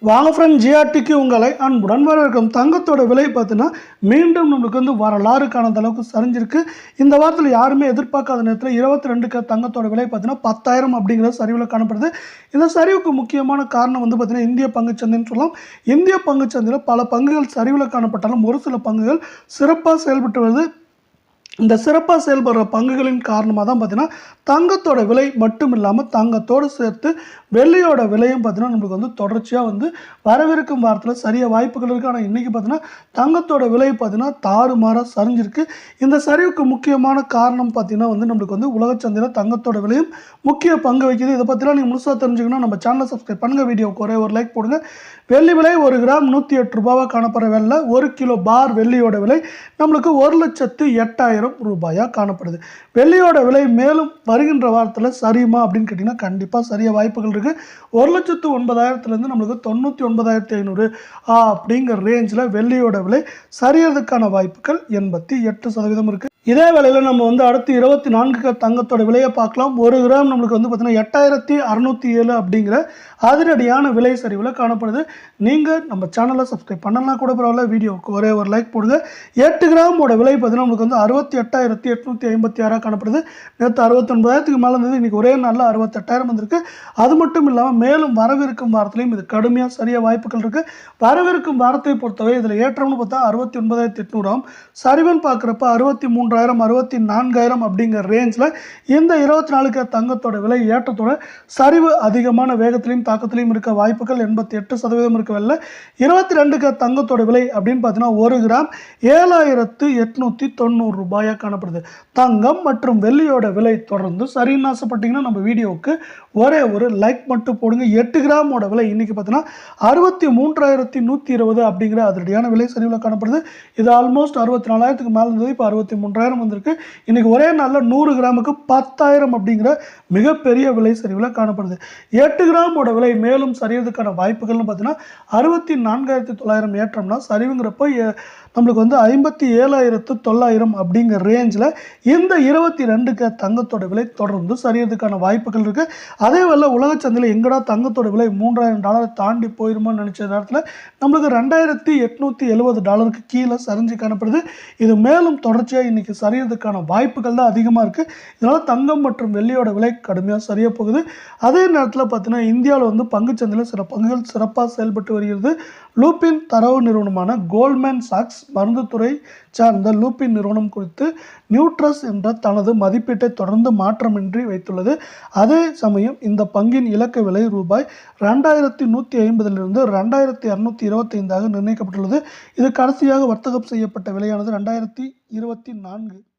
வாங்க ஃப்ரெண்ட், ஜிஆர்டிக்கு உங்களை அன்புடன் வரவேற்கும். தங்கத்தோட விலை பார்த்தீங்கன்னா மீண்டும் நம்மளுக்கு வரலாறு காணாத அளவுக்கு சரிஞ்சிருக்கு. இந்த வாரத்தில் யாருமே எதிர்பார்க்காத நேரத்தில் 22 தங்கத்தோட விலை பார்த்தீங்கன்னா 10,000 அப்படிங்கிற சரிவில் காணப்படுது. இந்த சரிவுக்கு முக்கியமான காரணம் பார்த்தீங்கன்னா இந்திய பங்குச்சந்தைன்னு சொல்லலாம். இந்திய பங்குச்சந்தையில் பல பங்குகள் சரிவில் காணப்பட்டாலும் ஒரு சில பங்குகள் சிறப்பாக செயல்பட்டு வருது. இந்த சிறப்பாக செயல்படுற பங்குகளின் காரணமாக தான் பார்த்தீங்கன்னா தங்கத்தோட விலை மட்டும் இல்லாமல் தங்கத்தோடு சேர்த்து வெள்ளியோட விலையும் பார்த்தீங்கன்னா நம்மளுக்கு தொடர்ச்சியாக வரவிருக்கும் வாரத்தில் சரிய வாய்ப்புகள் இருக்குது. ஆனால் இன்றைக்கி பார்த்தீங்கன்னா தங்கத்தோட விலை பார்த்தீங்கன்னா தாறுமாறாக சரிஞ்சிருக்கு. இந்த சரிவுக்கு முக்கியமான காரணம் பார்த்தீங்கன்னா நம்மளுக்கு உலகச்சந்தையில் தங்கத்தோட விலையும் முக்கிய பங்கு வைக்கிது. இதை பற்றிலாம் நீங்கள் முழுசாக தெரிஞ்சுக்கணும், நம்ம சேனலை சப்ஸ்கிரைப் பண்ணுங்கள், வீடியோவுக்கு ஒரே ஒரு லைக் போடுங்க. வெள்ளி விலை 1 கிராம் 108 ரூபாவாக காணப்படுற வெள்ளை 1 கிலோ பார் வெள்ளியோட விலை நம்மளுக்கு 1,08,000 ரூபாயாக காணப்படுது. வெள்ளியோட விலை மேலும் வருகின்ற வாரத்தில் சரியுமா அப்படின்னு கேட்டிங்கன்னா கண்டிப்பாக சரிய வாய்ப்புகள் இருக்குது. 1,09,000 நம்மளுக்கு 99,500 அப்படிங்கிற ரேஞ்சில் வெள்ளியோட விலை சரியறதுக்கான வாய்ப்புகள் 88% இருக்குது. இதே வேளையில் நம்ம அடுத்து 24 தங்கத்தோட விலையை பார்க்கலாம். 1 கிராம் நம்மளுக்கு பார்த்தீங்கன்னா 8,607 அப்படிங்கிற அதிரடியான விலை சரிவில் காணப்படுது. நீங்கள் நம்ம சேனலை சப்ஸ்கிரைப் பண்ணலாம் கூட பரவாயில்ல, வீடியோவுக்கு ஒரே ஒரு லைக் போடுங்க. 8 கிராமோட விலை பார்த்தீங்கன்னா நம்மளுக்கு 68,856 காணப்படுது. நேற்று 69,000 மேலே இருந்தது, இன்றைக்கி ஒரே நாளில் 68,000 வந்திருக்கு. அது மட்டும் இல்லாமல் மேலும் வரவிருக்கும் வாரத்திலையும் இது கடுமையாக சரிய வாய்ப்புகள் இருக்குது. வரவிருக்கும் வாரத்தை பொறுத்தவரை இதில் ஏற்றம்னு பார்த்தா 69,800, சரிவன் பார்க்குறப்ப 63,000 64,000 அப்படிங்கிற ரேஞ்சில் இந்த 24 தங்கத்தோட விலை ஏற்றத்தோட சரிவு அதிகமான வேகத்திலையும் தாக்கத்திலையும் இருக்க வாய்ப்புகள் 88% இருக்கவில்லை. 22 தங்கத்தோட விலை அப்படின்னு பார்த்தீங்கன்னா 1 கிராம் 7,890 ரூபாயாக காணப்படுது. தங்கம் மற்றும் வெள்ளியோட விலை தொடர்ந்து சரின்னு ஆசைப்பட்டீங்கன்னா நம்ம வீடியோவுக்கு ஒரே ஒரு லைக் மட்டும் போடுங்க. 8 கிராமோட விலை இன்னைக்கு பார்த்தீங்கன்னா 63,120 அப்படிங்கிற அதிரடியான விலை சரிவில் காணப்படுது. இது ஆல்மோஸ்ட் 64,000 மேலே இருந்தது, இப்போ 63,000 வந்திருக்கு. இன்னைக்கு ஒரே நாளில் 100 கிராமுக்கு 10,000 அப்படிங்கிற மிகப்பெரிய விலை சரிவில் காணப்படுது. 8 கிராமோட விலை மேலும் சரியறதுக்கான வாய்ப்புகள்னு பார்த்தீங்கன்னா 64,900 ஏற்றம்னா சரிவுங்கிறப்போ நம்மளுக்கு 57,900 அப்படிங்கிற ரேஞ்சில் இந்த 22 தங்கத்தோட விலை தொடர்ந்து சரியறதுக்கான வாய்ப்புகள் இருக்குது. அதே வேளை உலகச்சந்தையில் எங்கடா தங்கத்தோட விலை $3,000 தாண்டி போயிருமான்னு நினச்ச நேரத்தில் நம்மளுக்கு $2,870 கீழே சரிஞ்சு காணப்படுது. இது மேலும் தொடர்ச்சியாக இன்றைக்கி சரியறதுக்கான வாய்ப்புகள் தான் அதிகமாக இருக்குது. இதனால் தங்கம் மற்றும் வெள்ளியோட விலை கடுமையாக சரிய போகுது. அதே நேரத்தில் பார்த்தீங்கன்னா இந்தியாவில் பங்குச்சந்தையில் சில பங்குகள் சிறப்பாக செயல்பட்டு வருகிறது. லூபின் தரவு நிறுவனமான கோல்ட்மேன் சாக்ஸ் மருந்துத்துறை சார்ந்த லூபின் நிறுவனம் குறித்து நியூட்ரஸ் என்ற தனது மதிப்பீட்டை தொடர்ந்து மாற்றமின்றி வைத்துள்ளது. அதே சமயம் இந்த பங்கின் இலக்க விலை ரூபாய் 2,150 2,225 நிர்ணயிக்கப்பட்டுள்ளது. இது கடைசியாக வர்த்தகம் செய்யப்பட்ட விலையானது 2024